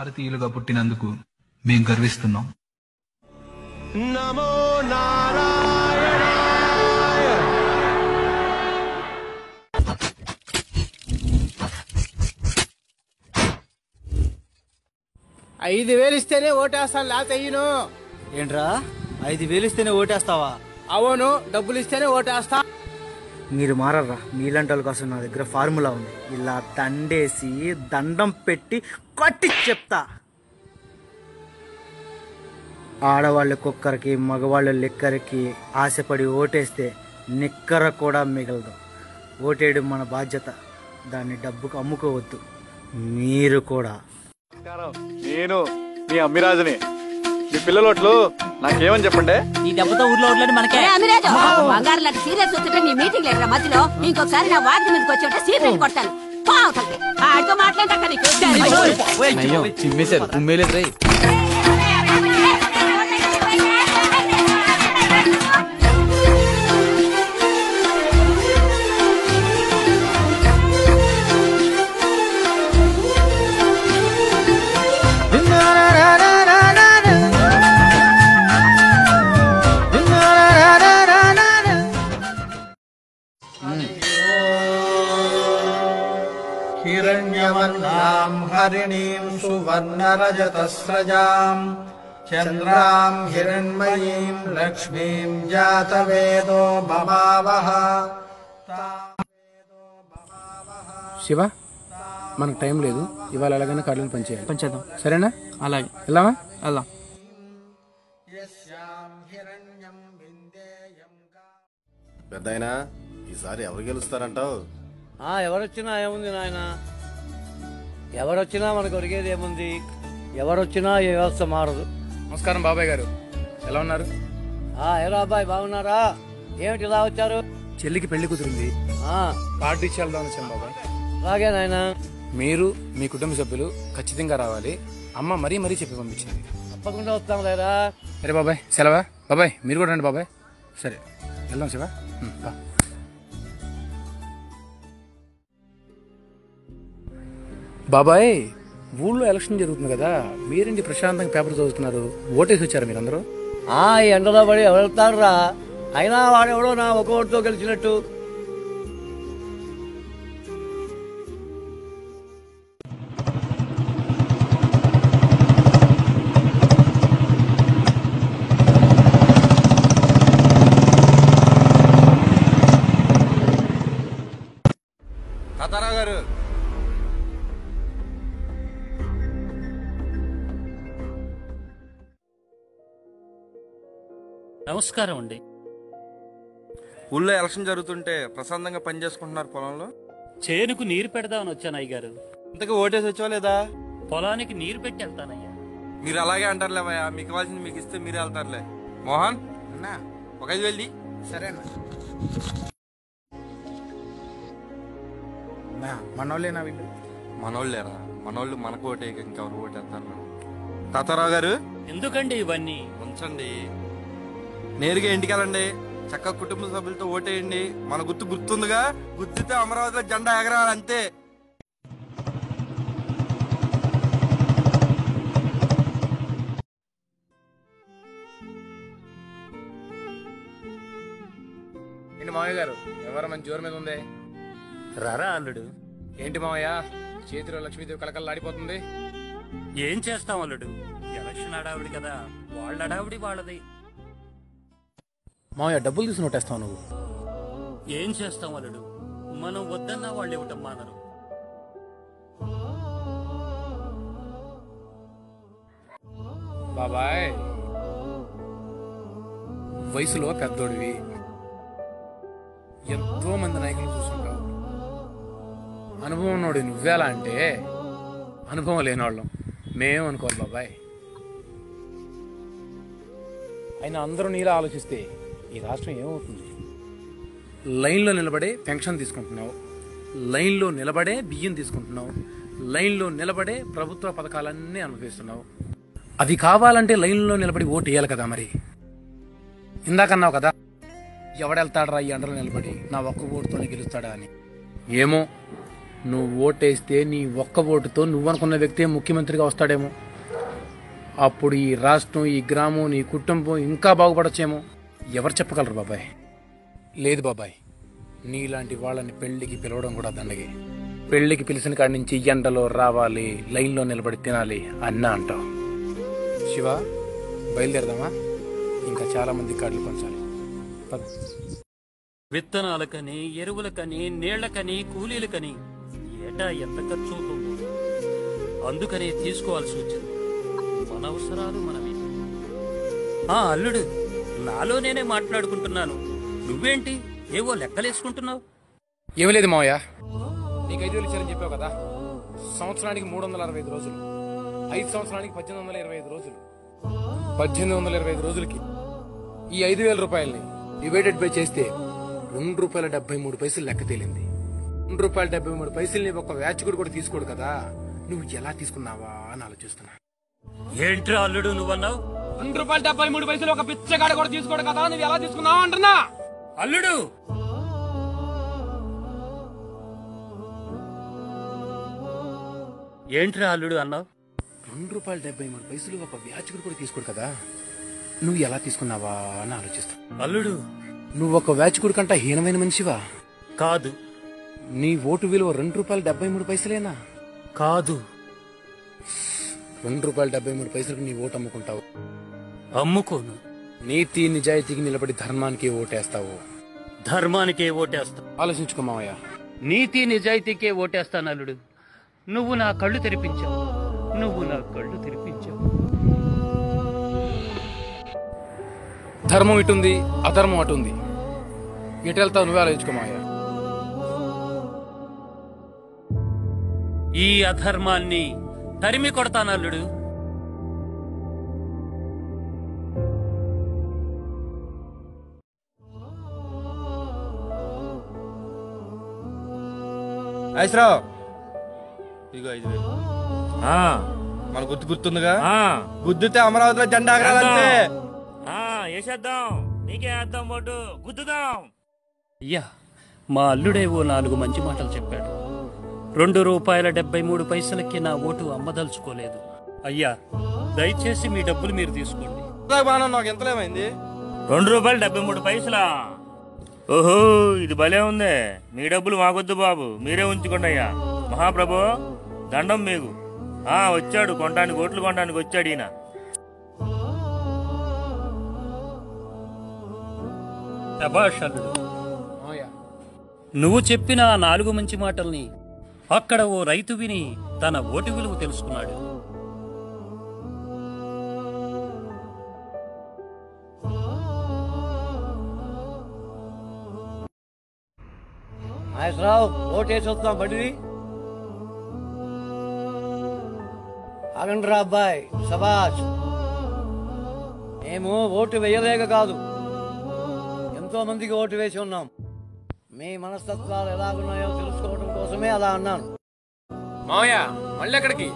భారతీయులుగా పుట్టినందుకు మేం గర్విస్తున్నాం. నమో నారాయణ. 5,000 ఇస్తేనే ఓటేస్తాను, లేకపోతే అయ్యను. ఏంట్రా 5,000 ఇస్తేనే ఓటేస్తావా? అవును, డబ్బులు ఇస్తేనే ఓటేస్తా. మీరు మారర్రా. మీలాంటి వాళ్ళ కోసం నా దగ్గర ఫార్ములా ఉంది. ఇలా దండేసి దండం పెట్టి కొట్టి చెప్తా. ఆడవాళ్ళకొక్కరికి మగవాళ్ళ లెక్కరికి ఆశపడి ఓటేస్తే నిక్కర కూడా మిగలదు. ఓటేయడం మన బాధ్యత, దాన్ని డబ్బుకు అమ్ముకోవద్దు. మీరు కూడా. నేను మీ అమ్మిరాజుని. మీ పిల్లలోట్లు నాకేమని చెప్పండి. ఈ దెబ్బతో ఊర్లో ఓట్లని మనకే. బంగారు లాంటి సీరియస్ వచ్చేట నీ మీటింగ్ లేక మధ్యలో ఇంకొకసారి నా వార్డు మీదకి వచ్చేట సీరియల్ కొడతాను. ఆడితో మాట్లాడక నీకు చిమ్మేశారు. ఉమ్మేలేదు రే. हिरण्यवर्णां हरिणीं सुवर्णरजतस्रजां चन्द्रां हिरण्मयीं लक्ष्मीं जातवेदो भवावः. శివ, మనకు టైం లేదు. ఇవాళ ఎలాగైనా కార్డులను పనిచేద్దాం. సరేనా? అలాగే వెళ్దామా? వెళ్దాం. పెద్దయినా ఈసారి ఎవరు గెలుస్తారంటావు? ఎవరొచ్చినా ఏముంది నాయన, ఎవరొచ్చినా మనకు ఒరిగేది ఏముంది. ఎవరొచ్చినా ఈ వ్యవస్థ మారదు. నమస్కారం బాబాయ్ గారు, ఎలా ఉన్నారు? ఏరా అబ్బాయి, బాగున్నారా? ఏమిటి ఇలా వచ్చారు? చెల్లికి పెళ్లి కుదిరింది, కార్డు ఇచ్చి వెళ్దాం వచ్చాం బాబాయ్. అలాగే నాయన. మీరు మీ కుటుంబ సభ్యులు ఖచ్చితంగా రావాలి. అమ్మ మరీ మరీ చెప్పి పంపించింది. తప్పకుండా వస్తాం లేరా. సరే బాబాయ్, సెలవా? బాబాయ్ మీరు కూడా రండి బాబాయ్. సరే వెళ్దాం శివ. బాబాయ్, ఊళ్ళో ఎలక్షన్ జరుగుతుంది కదా, మీరేంటి ప్రశాంతంగా పేపర్ చదువుతున్నారు? ఓటేసి వచ్చారా మీరందరూ? ఈ ఎండలో పడి ఎవరు వెళ్తారా? అయినా వాడెవడో నా ఒక ఓటుతో గెలిచినట్టు. తాతారావు గారు, నమస్కారం అండి. ఊళ్ళో ఎలక్షన్ జరుగుతుంటే ప్రశాంతంగా పని చేసుకుంటున్నారు పొలంలో. చేనుకు నీరు పెడదామని వచ్చాను అయ్యగారు. ఇంతకు ఓటేసి వచ్చావా లేదా? పొలానికి నీరు పెట్టి వెళ్తానయ్యా. మీరు అలాగే అంటారులేవయ్యా, మీకు ఇవ్వాల్సింది మీకు ఇస్తే మీరే వెళ్తారులే. మోహన్ ఒక 5,000. సరేనా? మనోళ్ళేనా వీళ్ళు? మనోళ్ళేరా, మనోళ్ళు మనకు ఓటేయక ఇంకెవరు ఓటేస్తారు? తాతారావు గారు, ఎందుకండి ఇవన్నీ? ఉంచండి, నేరుగా ఇంటికి వెళ్ళండి. చక్కగా కుటుంబ సభ్యులతో ఓటేయండి. మన గుర్తుందిగా, గుర్తుతో అమరావతిలో జెండా ఎగరాలి అంతే. ఏంటి మావయ్య గారు, ఎవరు మంచి జోరు మీద ఉంది? రారా అల్లుడు. ఏంటి మావయ్య, చేతిలో లక్ష్మీదేవి కలకల్లాడిపోతుంది. ఏం చేస్తాం అల్లుడు, ఎలక్షన్ అడావిడి కదా, వాళ్ళ అడావిడి వాళ్ళది. మావయ్య డబ్బులు తీసుకుని ఓటేస్తావు నువ్వు? ఏం చేస్తాం అల్లుడు, మనం వద్దన్నా వాళ్ళు ఇవ్వటం మానరు. బాబాయ్, వయసులో పెద్దోడివి, ఎంతో మంది నాయకులు చూసుకుంటావు. అనుభవం ఉన్నోడు నువ్వేలా అంటే, అనుభవం లేనివాళ్ళం మేమనుకోవాలి బాబాయ్. అయినా అందరూ నీలా ఆలోచిస్తే ఈ రాష్ట్రం ఏమవుతుంది? లైన్లో నిలబడే పెన్షన్ తీసుకుంటున్నావు, లైన్లో నిలబడే బియ్యం తీసుకుంటున్నావు, లైన్లో నిలబడే ప్రభుత్వ పథకాలన్నీ అనుభవిస్తున్నావు. అది కావాలంటే లైన్లో నిలబడి ఓటు వేయాలి కదా. మరి ఇందాకన్నావు కదా, ఎవడెళ్తాడరా ఈ ఎండలో నిలబడి నా ఒక్క ఓటుతోనే గెలుస్తాడా అని. ఏమో, నువ్వు ఓటేస్తే నీ ఒక్క ఓటుతో నువ్వనుకున్న వ్యక్తే ముఖ్యమంత్రిగా వస్తాడేమో. అప్పుడు ఈ రాష్ట్రం, ఈ గ్రామం, నీ కుటుంబం ఇంకా బాగుపడచ్చేమో. ఎవరు చెప్పగలరు బాబాయ్? లేదు బాబాయ్, నీలాంటి వాళ్ళని పెళ్లికి పిలవడం కూడా దండగే. పెళ్లికి పిలిచిన కాడి నుంచి ఎండలో రావాలి, లైన్లో నిలబడి తినాలి అన్నా అంటావు. శివ, బయలుదేరదామా? ఇంకా చాలా మంది కార్డులు పంచాలి. పద. విత్తనాలకని, ఎరువులకని, నీళ్లకని, కూలీలకని ఏటా ఎంత ఖర్చు అవుతుందో. అందుకనే తీసుకోవాల్సి వచ్చింది. మన అవసరాలు మనమే. అల్లుడు, నాలో నేనే మాట్లాడుకుంటున్నాను, నువ్వేంటి ఏవో లెక్కలేసుకుంటున్నావు? ఏమీ లేదు మావయ్య, నీకు 5,000 ఇచ్చారని చెప్పావు కదా. సంవత్సరానికి 365 రోజులు, 5 సంవత్సరానికి 1825 రోజులు. 1825 రోజులకి ఈ 5,000 రూపాయలని డివైడెడ్ బై చేస్తే ₹2.73 లెక్క తేలింది. ₹2.73 ఒక వ్యాచకుడు కూడా తీసుకోడు కదా. నువ్వు ఎలా తీసుకున్నావా అని ఆలోచిస్తున్నా. ఏంట్రా అల్లుడు నువ్వన్నావు? ₹2.73 ఒక పిచ్చగాడ కూడా తీసుకోడు కదా. నువ్వు ఎలా తీసుకున్నావా అంటున్నా. అల్లుడు, ఏంట్రా అల్లుడు అన్నావు? ₹2.73 ఒక వ్యాచకుడు కూడా తీసుకోడు కదా. నువ్వు ఎలా తీసుకున్నావా అని ఆలోచిస్తా. అల్లుడు, నువ్వు ఒక వ్యాచకుడు కంట హీనమైన మనిషివా? కాదు. నీ ఓటు విలువ ₹2.73 కాదు. ₹2.73 నీ ఓటు అమ్ముకుంటావు. అమ్ముకోను. నీతి నిజాయితీకి నిలబడి ధర్మానికి ఓటేస్తావు. ధర్మానికే ఓటేస్తా. ఆలోచించుకో మావయ్య. నీతి నిజాయితీకే ఓటేస్తాను అల్లుడు. నువ్వు నా కళ్ళు తెరిపించావు, నువ్వు నా కళ్ళు తెరిపించావు. ధర్మం ఇటుంది, అధర్మం అటుంది. ఎటు వెళ్తావు నువ్వే ఆలోచించుకో మావయ్య. ఈ అధర్మాన్ని తరిమి కొడతాను అల్లుడు. ఐశ్రావు, ఇగో 5,000. మన గుర్తుందిగా? గుద్దితే అమరావతిలో జెండా ఎగరాలంటే. వేసేద్దాం, నీకే వేద్దాం ఓటు, గుద్దుదాం. అయ్యా, మా అల్లుడేవో 4 మంచి మాటలు చెప్పాడు. ₹2.73 నా ఓటు అమ్మదలుచుకోలేదు. అయ్యా, దయచేసి మీ డబ్బులు మీరు తీసుకోండి. నాకు ఎంతలేమైంది? ₹2.73. ఓహో, ఇది భలే ఉంది. మీ డబ్బులు మాకొద్దు బాబు, మీరే ఉంచుకోండి అయ్యా. మహాప్రభు, దండం మీకు. వచ్చాడు కొనడానికి, ఓట్లు కొనడానికి వచ్చాడు ఈయన. శభాష్ అల్లుడు. నువ్వు చెప్పిన 4 మంచి మాటల్ని అక్కడ ఓ రైతు విని తన ఓటు విలువ తెలుసుకున్నాడు. నాగేశ్వరరావు, ఓటేసి వస్తాం బండి. ఆగండ్రా అబ్బాయి, సబాష్. మేము ఓటు వేయలేక కాదు, ఎంతో మందికి ఓటు వేసి ఉన్నాం. మీ మనస్తత్వాలు ఎలాగున్నాయో తెలుసుకోవడం కోసమే అలా అన్నాను. మావయ్య, మళ్ళీ ఎక్కడికి?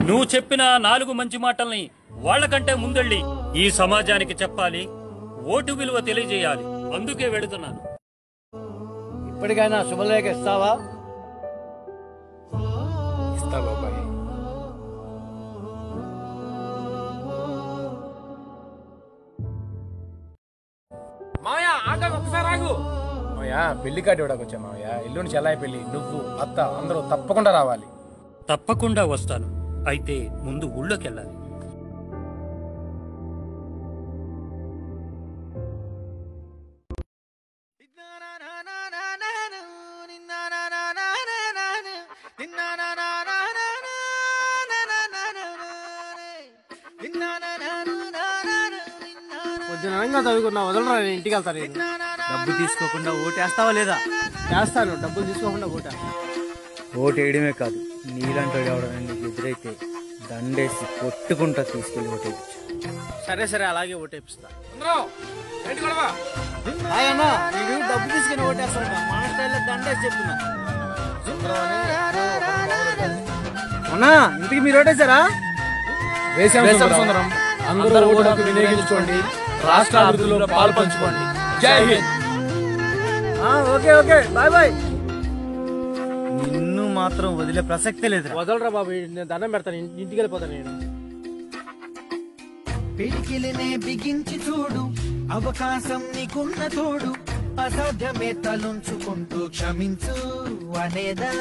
నువ్వు చెప్పిన 4 మంచి మాటల్ని వాళ్లకంటే ముందెళ్ళి ఈ సమాజానికి చెప్పాలి, ఓటు విలువ తెలియజేయాలి. అందుకే వెడుతున్నాను. ఇప్పటికైనా శుభలేఖ ఇస్తావా? ఇస్తా బాబాయ్. మావయ్య, ఆగా ఒక్కసారి ఆగు. మావయ్య, పెళ్లి కార్డు ఇవ్వడానికి వచ్చా మావయ్య. ఎల్లుండి చెల్లాయి పెళ్లి. నువ్వు, అత్త అందరూ తప్పకుండా రావాలి. తప్పకుండా వస్తాను. అయితే ముందు ఊళ్ళోకి వెళ్ళాలి. పొద్దునంగా చదువుకున్నా వదలరా, నేను ఇంటికి వెళ్తాను. డబ్బు తీసుకోకుండా ఓటేస్తావా లేదా? చేస్తాను, డబ్బులు తీసుకోకుండా ఓటేస్తాను. ఓటేయడమే కాదు, నీలాంటి ఎవడైనా నీకు ఎదురైతే దండేసి కొట్టుకుంటా తీసుకెళ్ళి ఓటేయచ్చు. సరే సరే, అలాగే ఓటేపిస్తా. అన్నా, వీడు డబ్బు తీసుకుని ఓటేస్తాడు. మన స్టైల్లో దండేసి చెప్తున్నా. అన్నా, ఇంటికి మీరు ఓటేశారా? వేసాం సుందరం. అందరూ ఓటు హక్కు వినియోగించుకోండి, రాష్ట్ర అభివృద్ధిలో పాలు పంచుకోండి. జై హింద్. Okay okay, bye bye. నిన్ను మాత్రం వదిలే ప్రసక్తే లేదు. వదలరా బాబు, నేను దండం పెడతాను, ఇంటికి వెళ్ళిపోతాను నేను. పిడికిలినే బిగించి చూడు, అవకాశం నీకున్న తోడు, అసాధ్యమే తలుంచుకుంటూ క్షమించు అనేదా.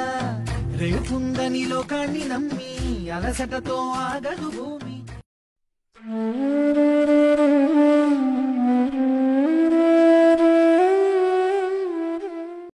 రేపుందని లోకాన్ని నమ్మి అలసటతో ఆగదు భూమి.